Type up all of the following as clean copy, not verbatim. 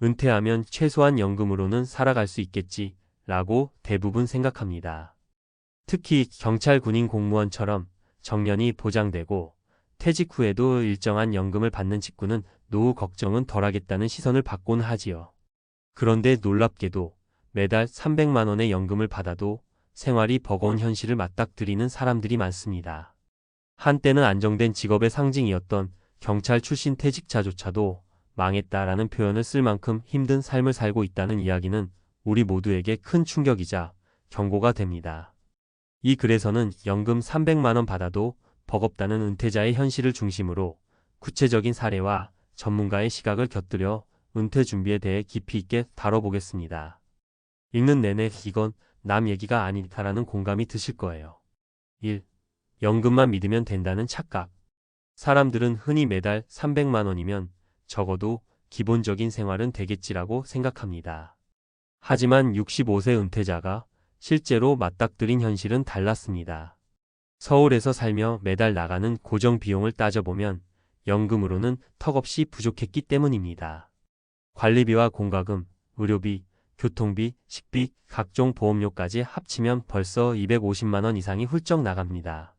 은퇴하면 최소한 연금으로는 살아갈 수 있겠지 라고 대부분 생각합니다. 특히 경찰, 군인, 공무원처럼 정년이 보장되고 퇴직 후에도 일정한 연금을 받는 직군은 노후 걱정은 덜하겠다는 시선을 받곤 하지요. 그런데 놀랍게도 매달 300만 원의 연금을 받아도 생활이 버거운 현실을 맞닥뜨리는 사람들이 많습니다. 한때는 안정된 직업의 상징이었던 경찰 출신 퇴직자조차도 망했다라는 표현을 쓸 만큼 힘든 삶을 살고 있다는 이야기는 우리 모두에게 큰 충격이자 경고가 됩니다. 이 글에서는 연금 300만 원 받아도 버겁다는 은퇴자의 현실을 중심으로 구체적인 사례와 전문가의 시각을 곁들여 은퇴 준비에 대해 깊이 있게 다뤄보겠습니다. 읽는 내내 이건 남 얘기가 아니다라는 공감이 드실 거예요. 1. 연금만 믿으면 된다는 착각. 사람들은 흔히 매달 300만 원이면 적어도 기본적인 생활은 되겠지라고 생각합니다. 하지만 65세 은퇴자가 실제로 맞닥뜨린 현실은 달랐습니다. 서울에서 살며 매달 나가는 고정 비용을 따져보면 연금으로는 턱없이 부족했기 때문입니다. 관리비와 공과금, 의료비, 교통비, 식비, 각종 보험료까지 합치면 벌써 250만 원 이상이 훌쩍 나갑니다.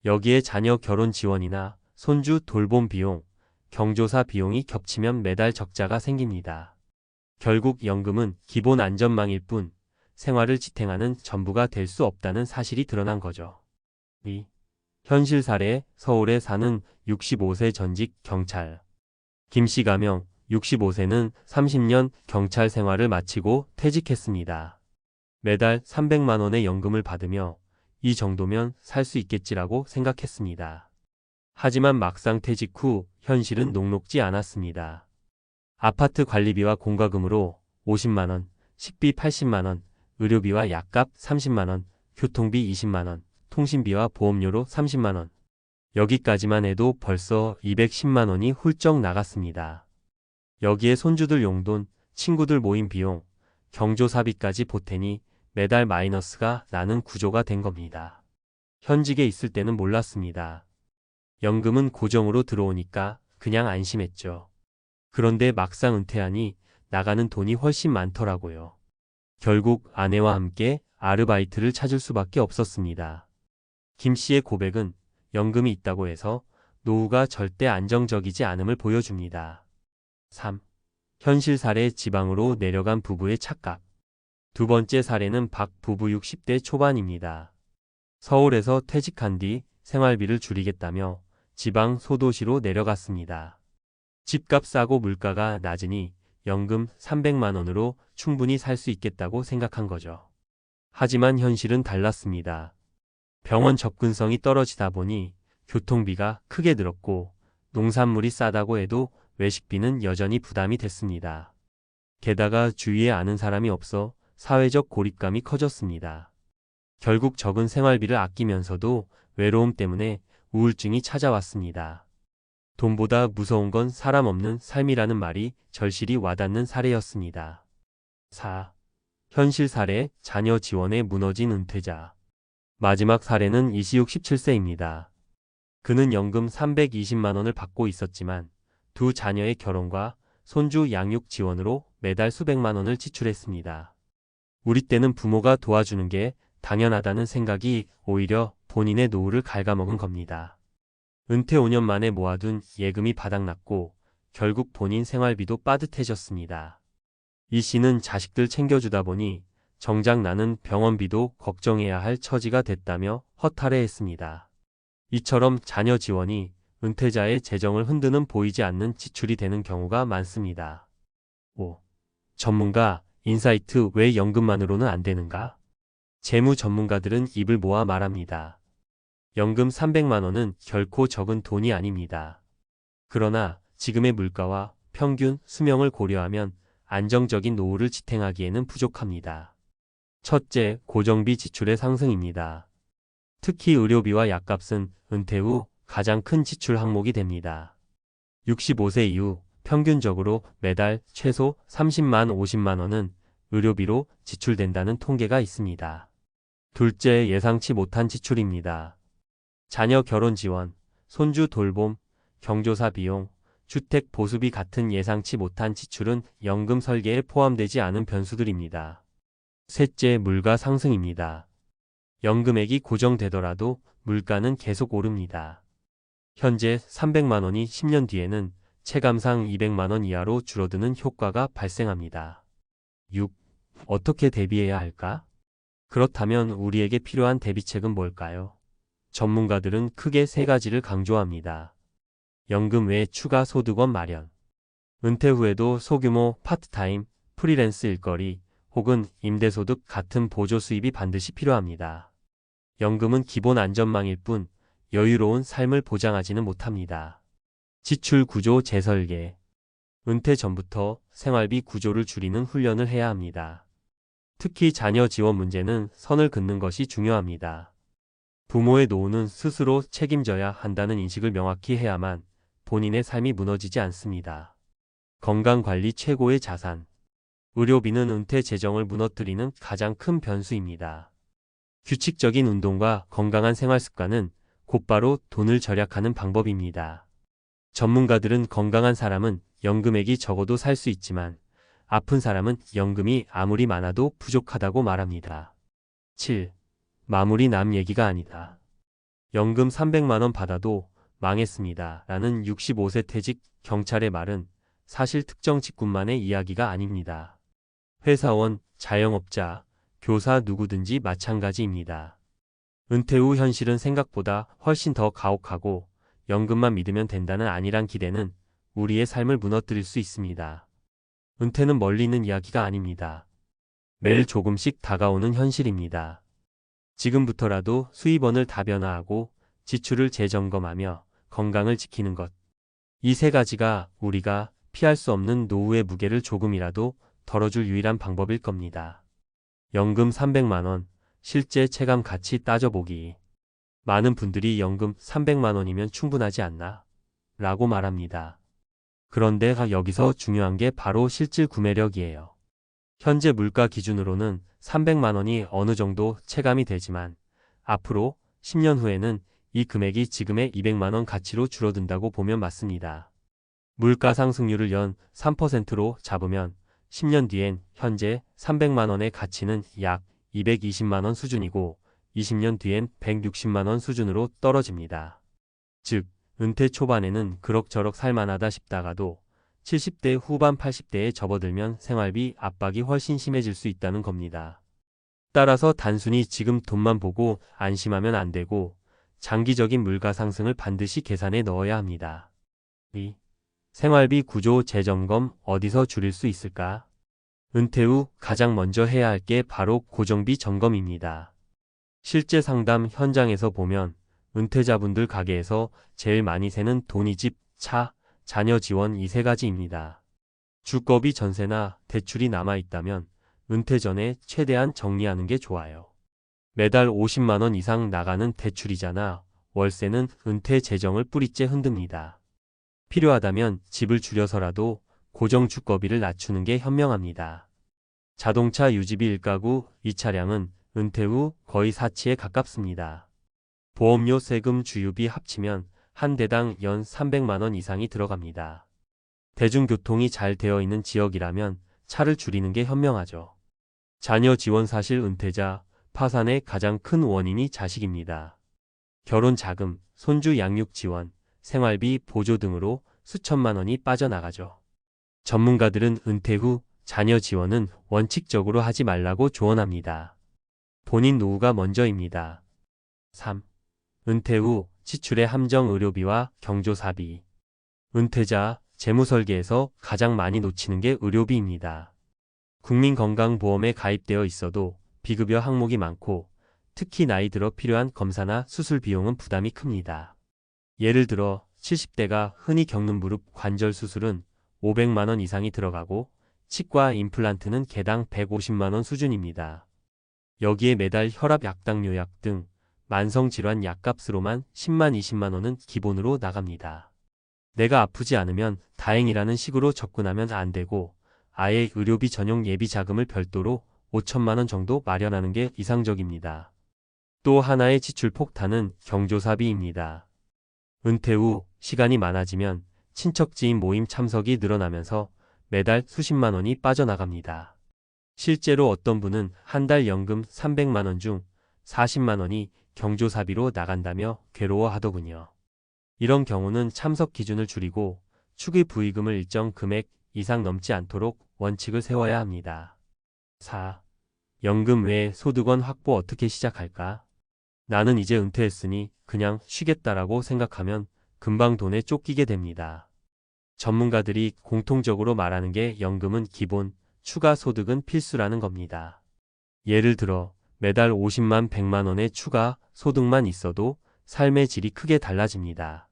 여기에 자녀 결혼 지원이나 손주 돌봄 비용, 경조사 비용이 겹치면 매달 적자가 생깁니다. 결국 연금은 기본 안전망일 뿐 생활을 지탱하는 전부가 될 수 없다는 사실이 드러난 거죠. 2. 현실 사례. 서울에 사는 65세 전직 경찰 김씨 가명. 65세는 30년 경찰 생활을 마치고 퇴직했습니다. 매달 300만 원의 연금을 받으며 이 정도면 살 수 있겠지라고 생각했습니다. 하지만 막상 퇴직 후 현실은 녹록지 않았습니다. 아파트 관리비와 공과금으로 50만 원, 식비 80만 원, 의료비와 약값 30만 원, 교통비 20만 원, 통신비와 보험료로 30만 원. 여기까지만 해도 벌써 210만 원이 훌쩍 나갔습니다. 여기에 손주들 용돈, 친구들 모임 비용, 경조사비까지 보태니 매달 마이너스가 나는 구조가 된 겁니다. 현직에 있을 때는 몰랐습니다. 연금은 고정으로 들어오니까 그냥 안심했죠. 그런데 막상 은퇴하니 나가는 돈이 훨씬 많더라고요. 결국 아내와 함께 아르바이트를 찾을 수밖에 없었습니다. 김 씨의 고백은 연금이 있다고 해서 노후가 절대 안정적이지 않음을 보여줍니다. 3. 현실 사례. 지방으로 내려간 부부의 착각. 두 번째 사례는 박 부부 60대 초반입니다. 서울에서 퇴직한 뒤 생활비를 줄이겠다며 지방 소도시로 내려갔습니다. 집값 싸고 물가가 낮으니 연금 300만 원으로 충분히 살 수 있겠다고 생각한 거죠. 하지만 현실은 달랐습니다. 병원 접근성이 떨어지다 보니 교통비가 크게 들었고 농산물이 싸다고 해도 외식비는 여전히 부담이 됐습니다. 게다가 주위에 아는 사람이 없어 사회적 고립감이 커졌습니다. 결국 적은 생활비를 아끼면서도 외로움 때문에 우울증이 찾아왔습니다. 돈보다 무서운 건 사람 없는 삶이라는 말이 절실히 와닿는 사례였습니다. 4. 현실 사례. 자녀 지원에 무너진 은퇴자. 마지막 사례는 이시욱 17세입니다. 그는 연금 320만 원을 받고 있었지만 두 자녀의 결혼과 손주 양육 지원으로 매달 수백만 원을 지출했습니다. 우리 때는 부모가 도와주는 게 당연하다는 생각이 오히려 본인의 노후를 갉아먹은 겁니다. 은퇴 5년 만에 모아둔 예금이 바닥났고 결국 본인 생활비도 빠듯해졌습니다. 이 씨는 자식들 챙겨주다 보니 정작 나는 병원비도 걱정해야 할 처지가 됐다며 허탈해했습니다. 이처럼 자녀 지원이 은퇴자의 재정을 흔드는 보이지 않는 지출이 되는 경우가 많습니다. 5. 전문가. 인사이트. 왜 연금만으로는 안 되는가? 재무 전문가들은 입을 모아 말합니다. 연금 300만 원은 결코 적은 돈이 아닙니다. 그러나 지금의 물가와 평균 수명을 고려하면 안정적인 노후를 지탱하기에는 부족합니다. 첫째, 고정비 지출의 상승입니다. 특히 의료비와 약값은 은퇴 후 가장 큰 지출 항목이 됩니다. 65세 이후 평균적으로 매달 최소 30만 50만 원은 의료비로 지출된다는 통계가 있습니다. 둘째, 예상치 못한 지출입니다. 자녀 결혼 지원, 손주 돌봄, 경조사 비용, 주택 보수비 같은 예상치 못한 지출은 연금 설계에 포함되지 않은 변수들입니다. 셋째, 물가 상승입니다. 연금액이 고정되더라도 물가는 계속 오릅니다. 현재 300만 원이 10년 뒤에는 체감상 200만 원 이하로 줄어드는 효과가 발생합니다. 6. 어떻게 대비해야 할까? 그렇다면 우리에게 필요한 대비책은 뭘까요? 전문가들은 크게 세 가지를 강조합니다. 연금 외 추가 소득원 마련. 은퇴 후에도 소규모 파트타임, 프리랜스 일거리 혹은 임대소득 같은 보조 수입이 반드시 필요합니다. 연금은 기본 안전망일 뿐 여유로운 삶을 보장하지는 못합니다. 지출 구조 재설계. 은퇴 전부터 생활비 구조를 줄이는 훈련을 해야 합니다. 특히 자녀 지원 문제는 선을 긋는 것이 중요합니다. 부모의 노후는 스스로 책임져야 한다는 인식을 명확히 해야만 본인의 삶이 무너지지 않습니다. 건강관리 최고의 자산. 의료비는 은퇴 재정을 무너뜨리는 가장 큰 변수입니다. 규칙적인 운동과 건강한 생활 습관은 곧바로 돈을 절약하는 방법입니다. 전문가들은 건강한 사람은 연금액이 적어도 살 수 있지만 아픈 사람은 연금이 아무리 많아도 부족하다고 말합니다. 7. 마무리 남 얘기가 아니다. 연금 300만 원 받아도 망했습니다. 라는 65세 퇴직 경찰의 말은 사실 특정 직군만의 이야기가 아닙니다. 회사원, 자영업자, 교사 누구든지 마찬가지입니다. 은퇴 후 현실은 생각보다 훨씬 더 가혹하고 연금만 믿으면 된다는 안일한 기대는 우리의 삶을 무너뜨릴 수 있습니다. 은퇴는 멀리 있는 이야기가 아닙니다. 매일 조금씩 다가오는 현실입니다. 지금부터라도 수입원을 다변화하고 지출을 재점검하며 건강을 지키는 것. 이 세 가지가 우리가 피할 수 없는 노후의 무게를 조금이라도 덜어줄 유일한 방법일 겁니다. 연금 300만 원, 실제 체감 가치 따져보기. 많은 분들이 연금 300만 원이면 충분하지 않나? 라고 말합니다. 그런데 여기서 중요한 게 바로 실질 구매력이에요. 현재 물가 기준으로는 300만 원이 어느 정도 체감이 되지만 앞으로 10년 후에는 이 금액이 지금의 200만 원 가치로 줄어든다고 보면 맞습니다. 물가 상승률을 연 3%로 잡으면 10년 뒤엔 현재 300만 원의 가치는 약 220만 원 수준이고 20년 뒤엔 160만 원 수준으로 떨어집니다. 즉, 은퇴 초반에는 그럭저럭 살만하다 싶다가도 70대 후반 80대에 접어들면 생활비 압박이 훨씬 심해질 수 있다는 겁니다. 따라서 단순히 지금 돈만 보고 안심하면 안 되고 장기적인 물가 상승을 반드시 계산에 넣어야 합니다. 2. 생활비 구조 재점검 어디서 줄일 수 있을까? 은퇴 후 가장 먼저 해야 할 게 바로 고정비 점검입니다. 실제 상담 현장에서 보면 은퇴자분들 가게에서 제일 많이 새는 돈이 집, 차, 자녀 지원 이 세 가지입니다. 주거비 전세나 대출이 남아있다면 은퇴 전에 최대한 정리하는 게 좋아요. 매달 50만 원 이상 나가는 대출이자나 월세는 은퇴 재정을 뿌리째 흔듭니다. 필요하다면 집을 줄여서라도 고정 주거비를 낮추는 게 현명합니다. 자동차 유지비 1가구 2차량은 은퇴 후 거의 사치에 가깝습니다. 보험료 세금 주유비 합치면 한 대당 연 300만 원 이상이 들어갑니다. 대중교통이 잘 되어 있는 지역이라면 차를 줄이는 게 현명하죠. 자녀 지원 사실 은퇴자 파산의 가장 큰 원인이 자식입니다. 결혼 자금, 손주 양육 지원, 생활비 보조 등으로 수천만 원이 빠져나가죠. 전문가들은 은퇴 후 자녀 지원은 원칙적으로 하지 말라고 조언합니다. 본인 노후가 먼저입니다. 3. 은퇴 후 지출의 함정 의료비와 경조사비. 은퇴자 재무설계에서 가장 많이 놓치는 게 의료비입니다. 국민건강보험에 가입되어 있어도 비급여 항목이 많고 특히 나이 들어 필요한 검사나 수술 비용은 부담이 큽니다. 예를 들어 70대가 흔히 겪는 무릎 관절 수술은 500만 원 이상이 들어가고 치과 임플란트는 개당 150만 원 수준입니다. 여기에 매달 혈압 약당뇨약 등 만성질환 약값으로만 10만 20만 원은 기본으로 나갑니다. 내가 아프지 않으면 다행이라는 식으로 접근하면 안 되고 아예 의료비 전용 예비 자금을 별도로 5천만 원 정도 마련하는 게 이상적입니다. 또 하나의 지출 폭탄은 경조사비입니다. 은퇴 후 시간이 많아지면 친척 지인 모임 참석이 늘어나면서 매달 수십만 원이 빠져나갑니다. 실제로 어떤 분은 한 달 연금 300만 원 중 40만 원이 경조사비로 나간다며 괴로워하더군요. 이런 경우는 참석 기준을 줄이고 축의 부의금을 일정 금액 이상 넘지 않도록 원칙을 세워야 합니다. 4. 연금 외에 소득원 확보 어떻게 시작할까? 나는 이제 은퇴했으니 그냥 쉬겠다라고 생각하면 금방 돈에 쫓기게 됩니다. 전문가들이 공통적으로 말하는 게 연금은 기본, 추가 소득은 필수라는 겁니다. 예를 들어 매달 50만 100만 원의 추가 소득만 있어도 삶의 질이 크게 달라집니다.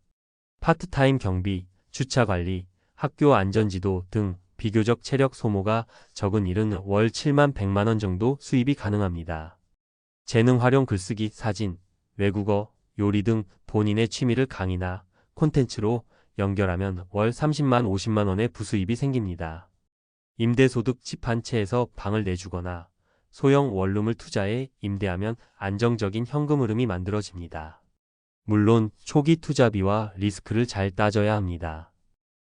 파트타임 경비, 주차 관리, 학교 안전지도 등 비교적 체력 소모가 적은 일은 월 7만 100만 원 정도 수입이 가능합니다. 재능 활용 글쓰기, 사진, 외국어, 요리 등 본인의 취미를 강의나 콘텐츠로 연결하면 월 30만 50만 원의 부수입이 생깁니다. 임대소득 집 한 채에서 방을 내주거나 소형 원룸을 투자해 임대하면 안정적인 현금 흐름이 만들어집니다. 물론 초기 투자비와 리스크를 잘 따져야 합니다.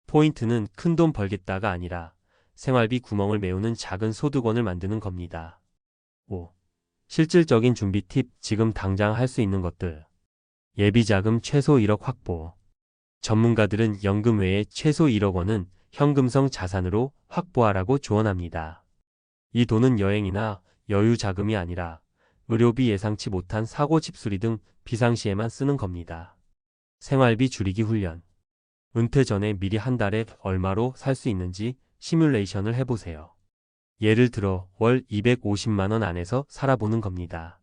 포인트는 큰돈 벌겠다가 아니라 생활비 구멍을 메우는 작은 소득원을 만드는 겁니다. 5. 실질적인 준비 팁, 지금 당장 할 수 있는 것들. 예비자금 최소 1억 확보. 전문가들은 연금 외에 최소 1억 원은 현금성 자산으로 확보하라고 조언합니다. 이 돈은 여행이나 여유 자금이 아니라 의료비, 예상치 못한 사고 집수리 등 비상시에만 쓰는 겁니다. 생활비 줄이기 훈련. 은퇴 전에 미리 한 달에 얼마로 살 수 있는지 시뮬레이션을 해보세요. 예를 들어 월 250만 원 안에서 살아보는 겁니다.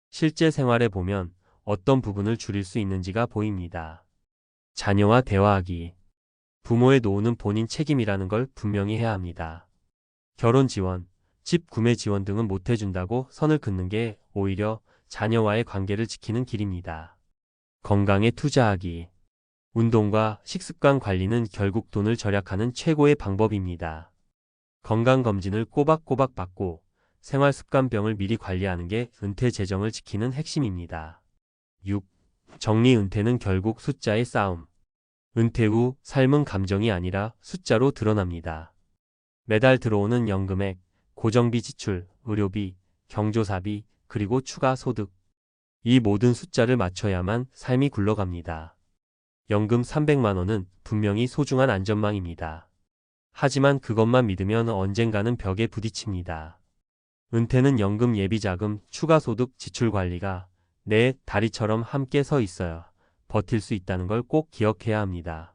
실제 생활에 보면 어떤 부분을 줄일 수 있는지가 보입니다. 자녀와 대화하기. 부모의 노후는 본인 책임이라는 걸 분명히 해야 합니다. 결혼 지원, 집 구매 지원 등은 못 해준다고 선을 긋는 게 오히려 자녀와의 관계를 지키는 길입니다. 건강에 투자하기. 운동과 식습관 관리는 결국 돈을 절약하는 최고의 방법입니다. 건강검진을 꼬박꼬박 받고 생활습관병을 미리 관리하는 게 은퇴 재정을 지키는 핵심입니다. 6. 정리. 은퇴는 결국 숫자의 싸움. 은퇴 후 삶은 감정이 아니라 숫자로 드러납니다. 매달 들어오는 연금액, 고정비 지출, 의료비, 경조사비, 그리고 추가 소득. 이 모든 숫자를 맞춰야만 삶이 굴러갑니다. 연금 300만 원은 분명히 소중한 안전망입니다. 하지만 그것만 믿으면 언젠가는 벽에 부딪힙니다. 은퇴는 연금, 예비자금, 추가소득, 지출 관리가 내 다리처럼 함께 서 있어야 버틸 수 있다는 걸 꼭 기억해야 합니다.